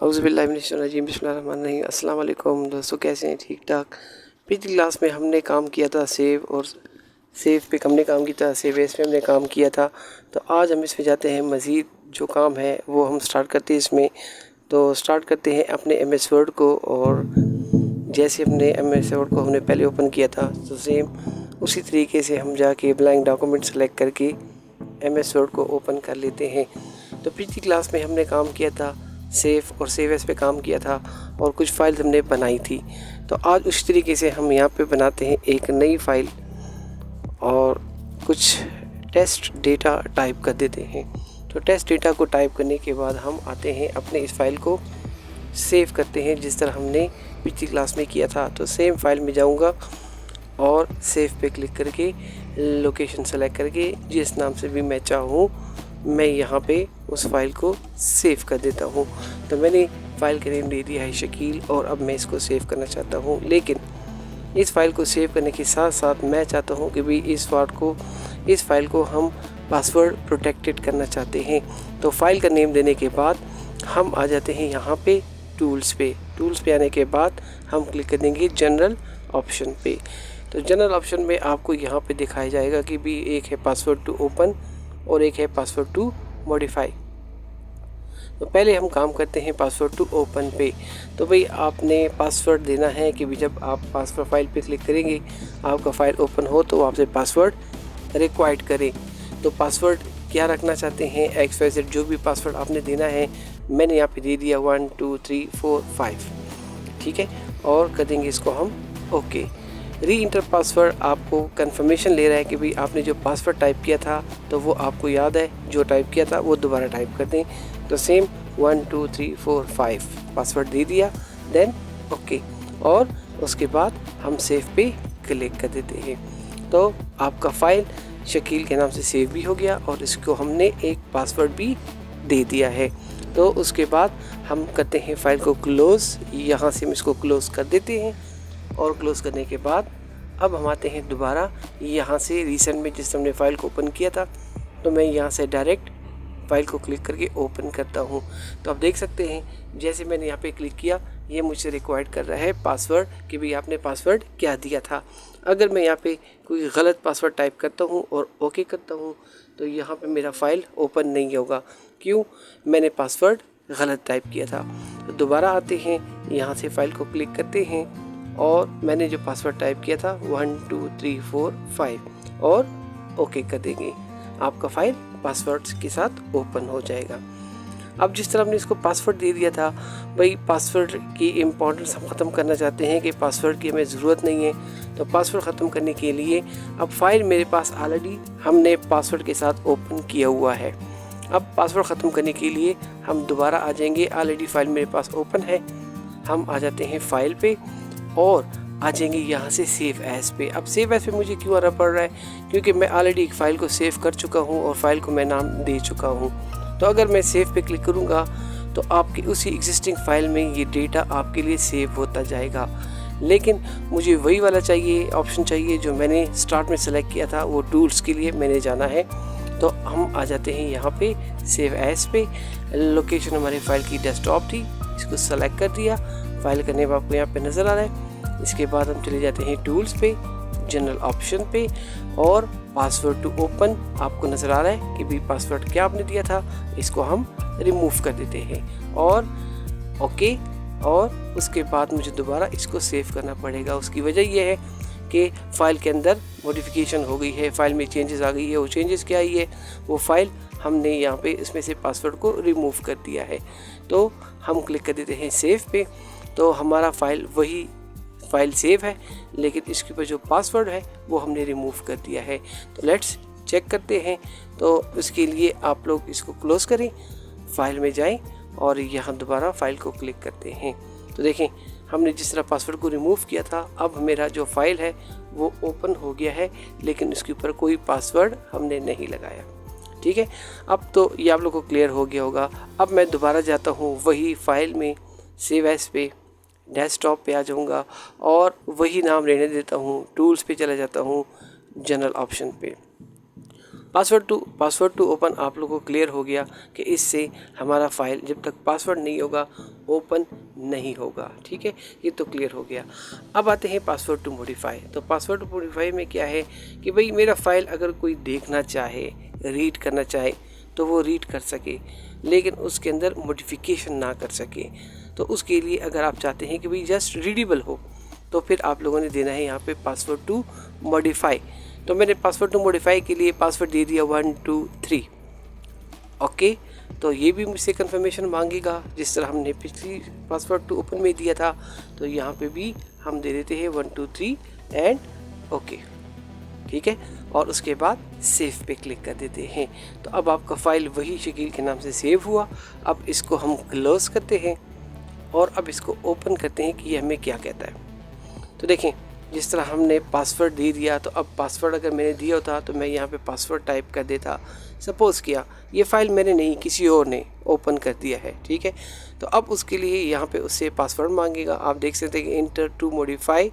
औज़ुबिल्लाहिमिनश्शैतानिर्रजीम बिस्मिल्लाहिर्रहमानिर्रहीम। अस्सलाम वालेकुम दोस्तों, कैसे हैं? ठीक ठाक। पिछली क्लास में हमने काम किया था सेव पे हमने काम किया था, सेव एस पे हमने काम किया था। तो आज हम इसमें जाते हैं, मज़ीद जो काम है वो हम स्टार्ट करते हैं इसमें। तो स्टार्ट करते हैं अपने एम एस वर्ड को, और जैसे हमने एम एस वर्ड को हमने पहले ओपन किया था तो सेम उसी तरीके से हम जाके ब्लैंक डॉक्यूमेंट सेलेक्ट करके एम एस वर्ड को ओपन कर लेते हैं। तो पिछली क्लास में हमने काम किया था सेव और सेव एस पे काम किया था, और कुछ फाइल हमने बनाई थी। तो आज उस तरीके से हम यहाँ पे बनाते हैं एक नई फाइल और कुछ टेस्ट डेटा टाइप कर देते हैं। तो टेस्ट डेटा को टाइप करने के बाद हम आते हैं अपने इस फाइल को सेव करते हैं जिस तरह हमने पिछली क्लास में किया था। तो सेम फाइल में जाऊँगा और सेव पे क्लिक करके लोकेशन सेलेक्ट करके जिस नाम से भी मैं चाहूँ मैं यहाँ पे उस फाइल को सेव कर देता हूँ। तो मैंने फ़ाइल का नेम दे दिया है शकील, और अब मैं इसको सेव करना चाहता हूँ। लेकिन इस फाइल को सेव करने के साथ साथ मैं चाहता हूँ कि भी इस फाइल को हम पासवर्ड प्रोटेक्टेड करना चाहते हैं। तो फाइल का नेम देने के बाद हम आ जाते हैं यहाँ पे टूल्स पे आने के बाद हम क्लिक कर देंगे जनरल ऑप्शन पे। तो जनरल ऑप्शन में आपको यहाँ पे दिखाया जाएगा कि भी एक है पासवर्ड टू ओपन और एक है पासवर्ड टू मॉडिफाई। तो पहले हम काम करते हैं पासवर्ड टू ओपन पे। तो भाई आपने पासवर्ड देना है कि भी जब आप पासवर्ड फाइल पे क्लिक करेंगे आपका फ़ाइल ओपन हो तो आपसे पासवर्ड रिक्वायर्ड करें। तो पासवर्ड क्या रखना चाहते हैं, XYZ जो भी पासवर्ड आपने देना है मैंने यहाँ पे दे दिया 1 2 3 4 5, ठीक है। और कर देंगे इसको हम ओके। री इंटर पासवर्ड आपको कंफर्मेशन ले रहा है कि भाई आपने जो पासवर्ड टाइप किया था तो वो आपको याद है, जो टाइप किया था वो दोबारा टाइप कर दें। तो सेम 1 2 3 4 5 पासवर्ड दे दिया, देन ओके, और उसके बाद हम सेव पे क्लिक कर देते हैं। तो आपका फ़ाइल शकील के नाम से सेव भी हो गया और इसको हमने एक पासवर्ड भी दे दिया है। तो उसके बाद हम करते हैं फ़ाइल को क्लोज़। यहाँ से हम इसको क्लोज़ कर देते हैं, और क्लोज़ करने के बाद अब हम आते हैं दोबारा यहाँ से रिसेंट में जिस हमने फ़ाइल को ओपन किया था। तो मैं यहाँ से डायरेक्ट फ़ाइल को क्लिक करके ओपन करता हूँ। तो आप देख सकते हैं जैसे मैंने यहाँ पे क्लिक किया ये मुझसे रिक्वायर्ड कर रहा है पासवर्ड कि भाई आपने पासवर्ड क्या दिया था। अगर मैं यहाँ पे कोई गलत पासवर्ड टाइप करता हूँ और ओके करता हूँ तो यहाँ पे मेरा फ़ाइल ओपन नहीं होगा, क्यों? मैंने पासवर्ड गलत टाइप किया था। तो दोबारा आते हैं यहाँ से फ़ाइल को क्लिक करते हैं और मैंने जो पासवर्ड टाइप किया था 1 2 3 4 5 और ओके कर देंगे। आपका फ़ाइल पासवर्ड्स के साथ ओपन हो जाएगा। अब जिस तरह हमने इसको पासवर्ड दे दिया था, भाई पासवर्ड की इम्पोर्टेंस हम ख़त्म करना चाहते हैं कि पासवर्ड की हमें ज़रूरत नहीं है। तो पासवर्ड ख़त्म करने के लिए अब फ़ाइल मेरे पास ऑलरेडी हमने पासवर्ड के साथ ओपन किया हुआ है। अब पासवर्ड ख़त्म करने के लिए हम दोबारा आ जाएंगे, ऑलरेडी फ़ाइल मेरे पास ओपन है। हम आ जाते हैं फ़ाइल पे और आ जाएंगे यहाँ से सेव एज पे। अब सेव एज पे मुझे क्यों आना पड़ रहा है, क्योंकि मैं ऑलरेडी एक फ़ाइल को सेव कर चुका हूँ और फाइल को मैं नाम दे चुका हूँ। तो अगर मैं सेव पे क्लिक करूँगा तो आपकी उसी एग्जिस्टिंग फ़ाइल में ये डेटा आपके लिए सेव होता जाएगा। लेकिन मुझे वही वाला चाहिए, ऑप्शन चाहिए जो मैंने स्टार्ट में सेलेक्ट किया था, वो टूल्स के लिए मैंने जाना है। तो हम आ जाते हैं यहाँ पे सेव एज पे। लोकेशन हमारी फ़ाइल की डेस्कटॉप थी, इसको सेलेक्ट कर दिया। फाइल का नेम आपको यहाँ पे नज़र आ रहा है। इसके बाद हम चले जाते हैं टूल्स पे, जनरल ऑप्शन पे, और पासवर्ड टू ओपन आपको नज़र आ रहा है कि भी पासवर्ड क्या आपने दिया था, इसको हम रिमूव कर देते हैं और ओके। और उसके बाद मुझे दोबारा इसको सेव करना पड़ेगा। उसकी वजह यह है कि फ़ाइल के अंदर मॉडिफिकेशन हो गई है, फ़ाइल में चेंजेस आ गई है। वो चेंजेस क्या आई है, वो फ़ाइल हमने यहाँ पे इसमें से पासवर्ड को रिमूव कर दिया है। तो हम क्लिक कर देते हैं सेव पे। तो हमारा वही फ़ाइल सेव है, लेकिन इसके ऊपर जो पासवर्ड है वो हमने रिमूव कर दिया है। तो लेट्स चेक करते हैं। तो उसके लिए आप लोग इसको क्लोज़ करें, फ़ाइल में जाएं और यहाँ दोबारा फ़ाइल को क्लिक करते हैं। तो देखें हमने जिस तरह पासवर्ड को रिमूव किया था, अब मेरा जो फ़ाइल है वो ओपन हो गया है, लेकिन उसके ऊपर कोई पासवर्ड हमने नहीं लगाया। ठीक है, अब तो ये आप लोगों को क्लियर हो गया होगा। अब मैं दोबारा जाता हूँ वही फ़ाइल में, सेव एज पे, डेस्कटॉप पे आ जाऊँगा और वही नाम रहने देता हूँ। टूल्स पे चला जाता हूँ, जनरल ऑप्शन पे। पासवर्ड टू ओपन आप लोगों को क्लियर हो गया कि इससे हमारा फाइल जब तक पासवर्ड नहीं होगा ओपन नहीं होगा। ठीक है, ये तो क्लियर हो गया। अब आते हैं पासवर्ड टू मॉडिफाई। तो पासवर्ड टू मॉडिफाई में क्या है कि भाई मेरा फाइल अगर कोई देखना चाहे, रीड करना चाहे तो वो रीड कर सके, लेकिन उसके अंदर मॉडिफिकेशन ना कर सके। तो उसके लिए अगर आप चाहते हैं कि भाई जस्ट रीडेबल हो, तो फिर आप लोगों ने देना है यहाँ पे पासवर्ड टू मॉडिफाई। तो मैंने पासवर्ड टू मॉडिफाई के लिए पासवर्ड दे दिया 1 2 3। ओके, तो ये भी मुझसे कंफर्मेशन मांगेगा जिस तरह हमने पिछली पासवर्ड टू ओपन में दिया था। तो यहाँ पे भी हम दे देते हैं 1 2 3 एंड ओके। ठीक है, और उसके बाद सेव पे क्लिक कर देते हैं। तो अब आपका फाइल वही शकील के नाम से सेव हुआ। अब इसको हम क्लोज करते हैं और अब इसको ओपन करते हैं कि ये हमें क्या कहता है। तो देखें, जिस तरह हमने पासवर्ड दे दिया, तो अब पासवर्ड अगर मैंने दिया होता तो मैं यहाँ पे पासवर्ड टाइप कर देता। सपोज़ किया ये फ़ाइल मैंने नहीं, किसी और ने ओपन कर दिया है। ठीक है, तो अब उसके लिए यहाँ पे उससे पासवर्ड मांगेगा। आप देख सकते हैं कि इंटर टू मॉडिफाई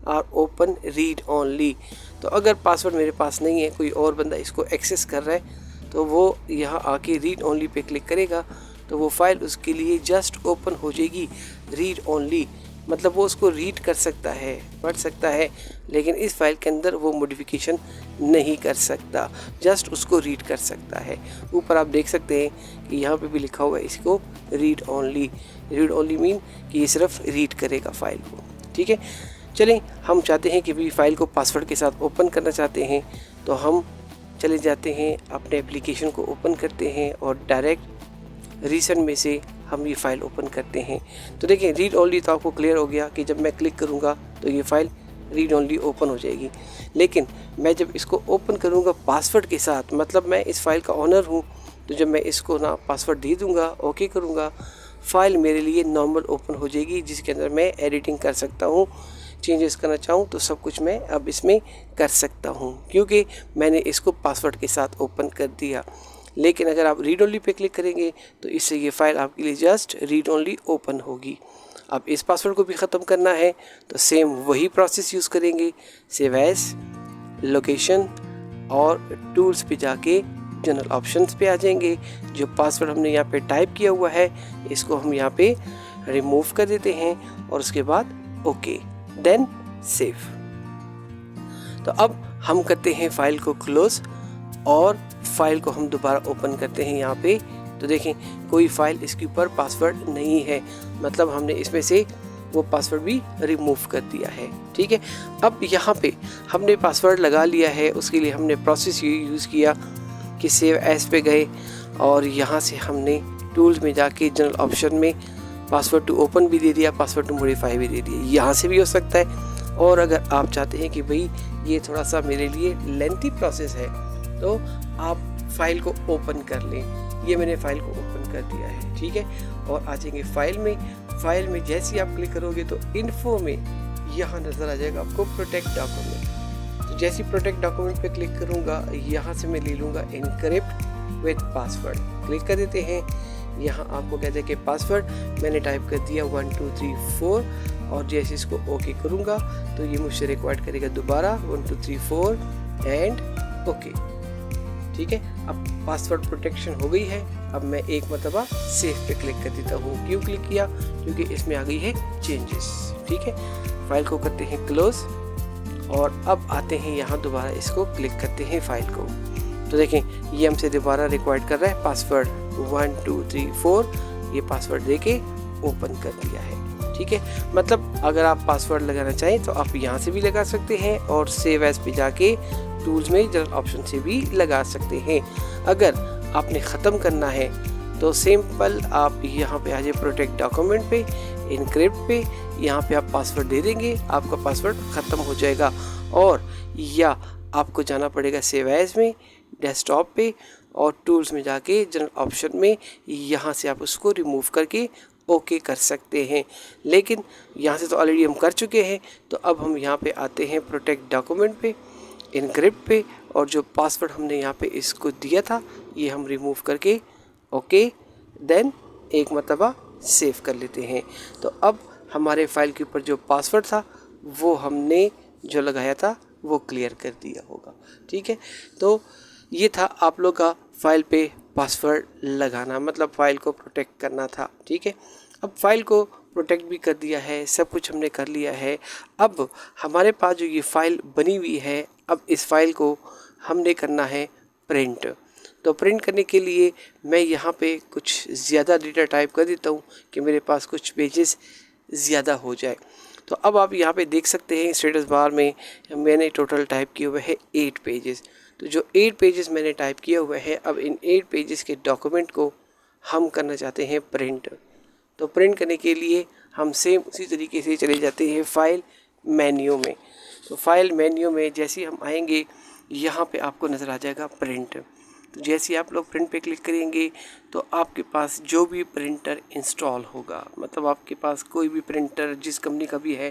और ओपन रीड ओनली। तो अगर पासवर्ड मेरे पास नहीं है, कोई और बंदा इसको एक्सेस कर रहा है, तो वो यहाँ आके रीड ओनली पे क्लिक करेगा तो वो फाइल उसके लिए जस्ट ओपन हो जाएगी। रीड ओनली मतलब वो उसको रीड कर सकता है, पढ़ सकता है, लेकिन इस फाइल के अंदर वो मॉडिफिकेशन नहीं कर सकता, जस्ट उसको रीड कर सकता है। ऊपर आप देख सकते हैं कि यहाँ पे भी लिखा हुआ है इसको read only. Read only mean कि ये सिर्फ रीड करेगा फाइल को। ठीक है, चलें, हम चाहते हैं कि भी फाइल को पासवर्ड के साथ ओपन करना चाहते हैं, तो हम चले जाते हैं अपने एप्लीकेशन को ओपन करते हैं और डायरेक्ट रीसेंट में से हम ये फ़ाइल ओपन करते हैं। तो देखिए, रीड ओनली तो आपको क्लियर हो गया कि जब मैं क्लिक करूँगा तो ये फ़ाइल रीड ओनली ओपन हो जाएगी। लेकिन मैं जब इसको ओपन करूँगा पासवर्ड के साथ, मतलब मैं इस फाइल का ओनर हूँ, तो जब मैं इसको ना पासवर्ड दे दूँगा, ओके करूँगा, फ़ाइल मेरे लिए नॉर्मल ओपन हो जाएगी, जिसके अंदर मैं एडिटिंग कर सकता हूँ, चेंजेस करना चाहूँ तो सब कुछ मैं अब इसमें कर सकता हूँ, क्योंकि मैंने इसको पासवर्ड के साथ ओपन कर दिया। लेकिन अगर आप रीड ओनली पे क्लिक करेंगे तो इससे ये फ़ाइल आपके लिए जस्ट रीड ओनली ओपन होगी। अब इस पासवर्ड को भी ख़त्म करना है तो सेम वही प्रोसेस यूज़ करेंगे। सेव एज, लोकेशन और टूल्स पे जाके जनरल ऑप्शंस पे आ जाएंगे। जो पासवर्ड हमने यहाँ पे टाइप किया हुआ है इसको हम यहाँ पे रिमूव कर देते हैं और उसके बाद ओके, देन सेव। तो अब हम करते हैं फ़ाइल को क्लोज़ और फाइल को हम दोबारा ओपन करते हैं यहाँ पे। तो देखें, कोई फाइल इसके ऊपर पासवर्ड नहीं है, मतलब हमने इसमें से वो पासवर्ड भी रिमूव कर दिया है। ठीक है, अब यहाँ पे हमने पासवर्ड लगा लिया है, उसके लिए हमने प्रोसेस यूज़ किया कि सेव एज पे गए और यहाँ से हमने टूल्स में जाके जनरल ऑप्शन में पासवर्ड टू ओपन भी दे दिया, पासवर्ड टू मॉडिफाई भी दे दिया। यहाँ से भी हो सकता है। और अगर आप चाहते हैं कि भाई ये थोड़ा सा मेरे लिए लेंथी प्रोसेस है तो आप फाइल को ओपन कर लें। ये मैंने फाइल को ओपन कर दिया है। ठीक है, और आ जाएंगे फाइल में जैसे ही आप क्लिक करोगे तो इन्फो में यहाँ नज़र आ जाएगा आपको प्रोटेक्ट डॉक्यूमेंट। तो जैसे ही प्रोटेक्ट डॉक्यूमेंट पे क्लिक करूँगा, यहाँ से मैं ले लूँगा इनक्रिप्ट विद पासवर्ड, क्लिक कर देते हैं। यहाँ आपको कहते हैं कि पासवर्ड मैंने टाइप कर दिया 1 2 3 4 और जैसे इसको ओके करूँगा तो ये मुझसे रिक्वायर्ड करेगा दोबारा 1 2 3 4 एंड ओके। ठीक है, अब पासवर्ड प्रोटेक्शन हो गई है। अब मैं एक मरतबा सेव पे क्लिक कर देता हूँ। क्यों क्लिक किया? क्योंकि इसमें आ गई है चेंजेस। ठीक है, फाइल को करते हैं क्लोज और अब आते हैं यहाँ दोबारा इसको क्लिक करते हैं फाइल को। तो देखें, ये हमसे दोबारा रिक्वायर्ड कर रहा है पासवर्ड 1 2 3 4, ये पासवर्ड देके ओपन कर दिया है। ठीक है, मतलब अगर आप पासवर्ड लगाना चाहें तो आप यहाँ से भी लगा सकते हैं और सेव एज पे जाके टूल्स में जनरल ऑप्शन से भी लगा सकते हैं। अगर आपने ख़त्म करना है तो सिंपल आप यहाँ पे आ जाए प्रोटेक्ट डॉक्यूमेंट पे, इनक्रिप्ट पे, यहाँ पे आप पासवर्ड दे देंगे, आपका पासवर्ड ख़त्म हो जाएगा। और या आपको जाना पड़ेगा सेव एज में, डेस्कटॉप पे और टूल्स में जाके जनरल ऑप्शन में यहाँ से आप उसको रिमूव करके ओके कर सकते हैं। लेकिन यहाँ से तो ऑलरेडी हम कर चुके हैं, तो अब हम यहाँ पे आते हैं प्रोटेक्ट डॉक्यूमेंट पे, इनक्रिप्ट पे और जो पासवर्ड हमने यहाँ पे इसको दिया था ये हम रिमूव करके ओके, देन एक मरतबा सेव कर लेते हैं। तो अब हमारे फाइल के ऊपर जो पासवर्ड था वो हमने जो लगाया था वो क्लियर कर दिया होगा। ठीक है, तो ये था आप लोग का फ़ाइल पे पासवर्ड लगाना, मतलब फ़ाइल को प्रोटेक्ट करना था। ठीक है, अब फ़ाइल को प्रोटेक्ट भी कर दिया है, सब कुछ हमने कर लिया है। अब हमारे पास जो ये फ़ाइल बनी हुई है, अब इस फ़ाइल को हमने करना है प्रिंट। तो प्रिंट करने के लिए मैं यहाँ पे कुछ ज़्यादा डेटा टाइप कर देता हूँ कि मेरे पास कुछ पेजेस ज़्यादा हो जाए। तो अब आप यहाँ पे देख सकते हैं स्टेटस बार में मैंने टोटल टाइप किए हुए है 8 पेजेस। तो जो 8 पेजेस मैंने टाइप किए हुए हैं, अब इन 8 पेजेस के डॉक्यूमेंट को हम करना चाहते हैं प्रिंट। तो प्रिंट करने के लिए हम सेम उसी तरीके से चले जाते हैं फाइल मेन्यू में। तो फाइल मेन्यू में जैसे ही हम आएंगे, यहाँ पे आपको नज़र आ जाएगा प्रिंट। तो जैसे आप लोग प्रिंट पे क्लिक करेंगे तो आपके पास जो भी प्रिंटर इंस्टॉल होगा, मतलब आपके पास कोई भी प्रिंटर जिस कंपनी का भी है,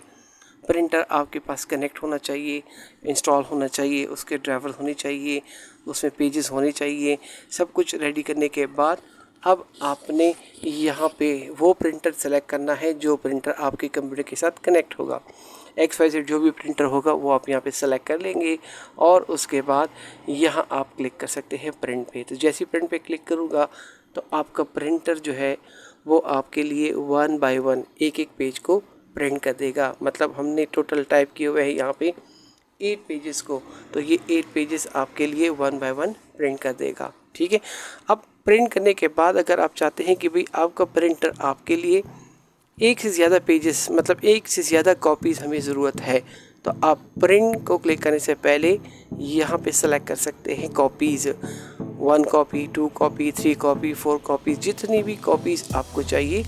प्रिंटर आपके पास कनेक्ट होना चाहिए, इंस्टॉल होना चाहिए, उसके ड्राइवर होने चाहिए, उसमें पेजेस होने चाहिए। सब कुछ रेडी करने के बाद अब आपने यहाँ पे वो प्रिंटर सेलेक्ट करना है जो प्रिंटर आपके कंप्यूटर के साथ कनेक्ट होगा। XYZ जो भी प्रिंटर होगा वो आप यहाँ पे सेलेक्ट कर लेंगे और उसके बाद यहाँ आप क्लिक कर सकते हैं प्रिंट पे। तो जैसे प्रिंट पे क्लिक करूँगा तो आपका प्रिंटर जो है वो आपके लिए 1 बाय 1 एक एक पेज को प्रिंट कर देगा। मतलब हमने टोटल टाइप किए हुए हैं यहाँ पे 8 पेजेस को, तो ये 8 पेजेस आपके लिए 1 बाय 1 प्रिंट कर देगा। ठीक है, अब प्रिंट करने के बाद अगर आप चाहते हैं कि भाई आपका प्रिंटर आपके लिए एक से ज़्यादा पेजेस, मतलब एक से ज़्यादा कॉपीज़ हमें ज़रूरत है, तो आप प्रिंट को क्लिक करने से पहले यहाँ पे सेलेक्ट कर सकते हैं copies. 1 copy, 2 copy, 3 copy, 4 copies, जितनी भी कॉपीज़ आपको चाहिए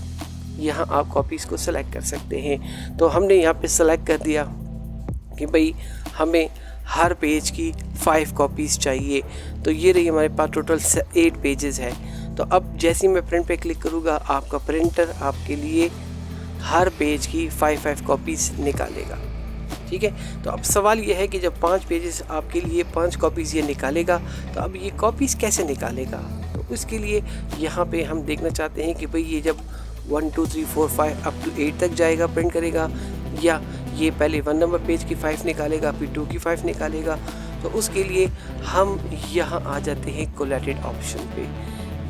यहाँ आप कॉपीज़ को सेलेक्ट कर सकते हैं। तो हमने यहाँ पे सेलेक्ट कर दिया कि भाई हमें हर पेज की 5 कॉपीज़ चाहिए। तो ये रही हमारे पास टोटल 8 पेजेस है। तो अब जैसे ही मैं प्रिंट पे क्लिक करूँगा आपका प्रिंटर आपके लिए हर पेज की 5 कॉपीज़ निकालेगा। ठीक है, तो अब सवाल ये है कि जब 5 पेजेस आपके लिए 5 कॉपीज़ ये निकालेगा, तो अब ये कॉपीज़ कैसे निकालेगा? तो उसके लिए यहाँ पे हम देखना चाहते हैं कि भाई ये जब 1 2 3 4 5 अप टू 8 तक जाएगा प्रिंट करेगा, या ये पहले 1 नंबर पेज की 5 निकालेगा फिर 2 की 5 निकालेगा। तो उसके लिए हम यहाँ आ जाते हैं कोलैटेड ऑप्शन पे।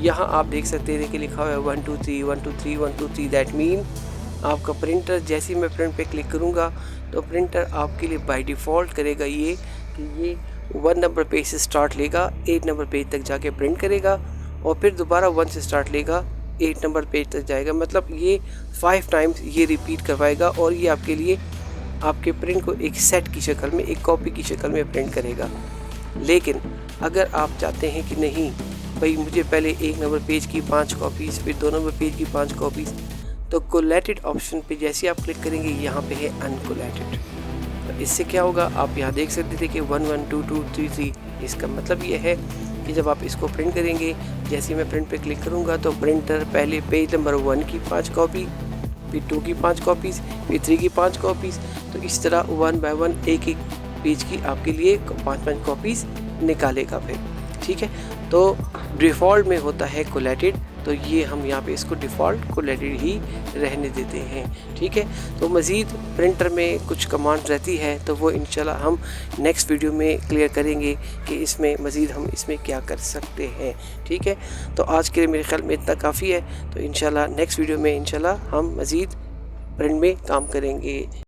यहाँ आप देख सकते हैं कि लिखा हुआ है 1 2 3 1 2 3 1 2 3। दैट मीन आपका प्रिंटर जैसे ही मैं प्रिंट पे क्लिक करूँगा तो प्रिंटर आपके लिए बाय डिफ़ॉल्ट करेगा ये कि ये 1 नंबर पेज से स्टार्ट लेगा, 8 नंबर पेज तक जाके प्रिंट करेगा और फिर दोबारा 1 से स्टार्ट लेगा, 8 नंबर पेज तक जाएगा। मतलब ये 5 टाइम्स ये रिपीट करवाएगा और ये आपके लिए आपके प्रिंट को एक सेट की शक्ल में, एक कॉपी की शक्ल में प्रिंट करेगा। लेकिन अगर आप चाहते हैं कि नहीं भाई मुझे पहले 1 नंबर पेज की 5 कॉपीज़, फिर 2 नंबर पेज की 5 कॉपीज़, तो कोलैटेड ऑप्शन पे जैसे आप क्लिक करेंगे यहाँ पे है अनकोलैटेड। तो इससे क्या होगा, आप यहाँ देख सकते थे कि 1 1 2 2 3 3। इसका मतलब ये है कि जब आप इसको प्रिंट करेंगे, जैसे मैं प्रिंट पे क्लिक करूँगा तो प्रिंटर पहले पेज नंबर 1 की 5 कॉपी, फिर 2 की 5 कॉपीज़, फिर 3 की 5 कॉपीज़। तो इस तरह 1 बाय 1 एक एक पेज की आपके लिए 5 कॉपीज़ निकालेगा फिर। ठीक है, तो डिफ़ॉल्ट में होता है कोलैटेड, तो ये हम यहाँ पे इसको डिफ़ॉल्ट कोलैटेड ही रहने देते हैं। ठीक है, तो मज़ीद प्रिंटर में कुछ कमांड रहती है तो वो इंशाल्लाह हम नेक्स्ट वीडियो में क्लियर करेंगे कि इसमें मज़ीद हम इसमें क्या कर सकते हैं। ठीक है, तो आज के लिए मेरे ख्याल में इतना काफ़ी है। तो इंशाल्लाह नेक्स्ट वीडियो में इंशाल्लाह हम मज़ीद प्रिंट में काम करेंगे।